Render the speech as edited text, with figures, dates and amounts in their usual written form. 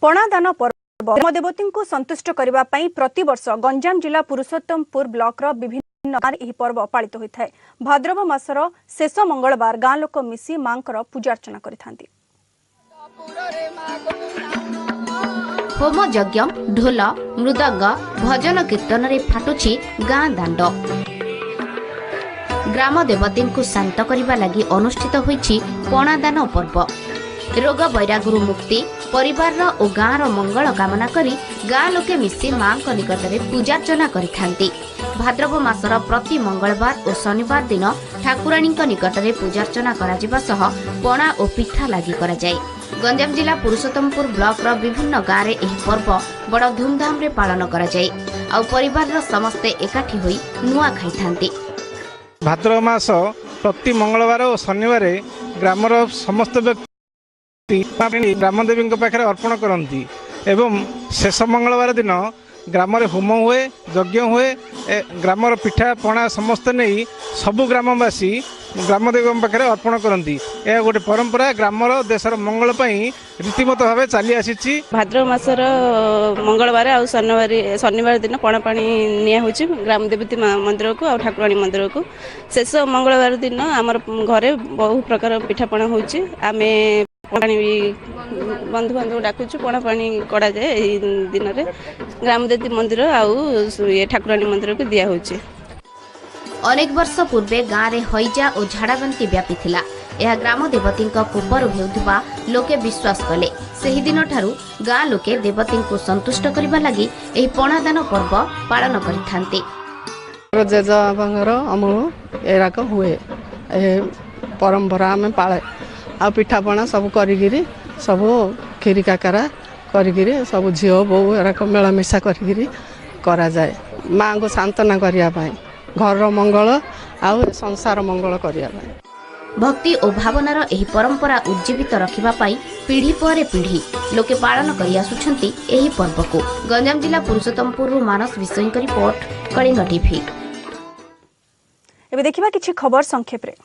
पणादान पर्व ग्रामदेवती को संतुष्ट करने प्रति वर्ष गंजाम जिला पुरुषोत्तमपुर ब्लॉक विभिन्न गाँव यह पर्व पालित होता है। भाद्रव मासर शेष मंगलवार गाँ लोक मिसी मां पूजा अर्चना करथांती। होम यज्ञ ढोल मृदंग भजन कीर्तन रे फाटुछि गाँ दांड। ग्राम देवती को शांत करने लगी अनुष्ठित होइछि पणादान पर्व। रोग वैरागुरु मुक्ति परिवार और गाँव मंगल कामना करी गाँ लोके मिसी मां निकट में पूजार्चना करिथांती। भाद्रव मासर प्रति मंगलवार और शनिवार दिन ठाकुराणी निकट में पूजार्चना करा सह पणा और पिठा लगी करा जाए। गंजाम जिला पुरुषोत्तमपुर ब्लॉक विभिन्न गाँव में यह पर्व बड़ धूमधाम रे पालन करा जाए। आ परिवार समस्ते एकाठी होई नुआ खाइथांती। भाद्रव मास प्रति मंगलवार और शनिवार ग्रामर समस्त व्यक्ति ग्रामदेवी पाखे अर्पण करती एवं शेष मंगलवार दिन ग्राम होम हुए यज्ञ हुए ग्रामर पिठा पणा समस्त नहीं सबु ग्रामवासी ग्रामदेवी पाखे अर्पण करती। यह गोटे परंपरा ग्रामर देशर मंगल रीतिमत भाव चली आसी। भाद्रव मासर मंगलवार आ शनिवार दिन पणा पानी निया होची ग्रामदेवती मंदिर को और ठाकुराणी मंदिर को। शेष मंगलवार दिन आमर घरे बहु प्रकार पिठापणा होची। आमे पानी बंधु बांधव डाकुचु पणा पानी कड़ा जाए दिन में ग्रामदेवती मंदिर आउ ठाकुराणी मंदिर को दिया होची। अनेक वर्ष पूर्वे गाँव में हईजा और झाड़ाबांति व्यापी थिला। यह ग्राम देवती कोपर हेउथिबा लोके विश्वास कले। सही दिन ठारू गाँ लोके देवती को संतुष्ट करने लगी यह पणादान पर्व पालन करिथांती। जेजाबांगर अमल एराक हुए परंपरा आम पाले आ पिठापणा सब करी सब खीरी काकरा करी सब झील बो एराक मेलामिशा करा जाए। माँ को सांत्वना करने घर मंगल आ संसार मंगल करने। भक्ति और भावनार एही परंपरा उज्जीवित रखिबा पाई पीढ़ी पर पीढ़ी लोके पालन करि आसुछंती एही पर्व को। गंजाम जिला पुरुषोत्तमपुर मानस विषयी रिपोर्ट कलिंग टीवी। एबे देखिबा किछि खबर संक्षेप रे।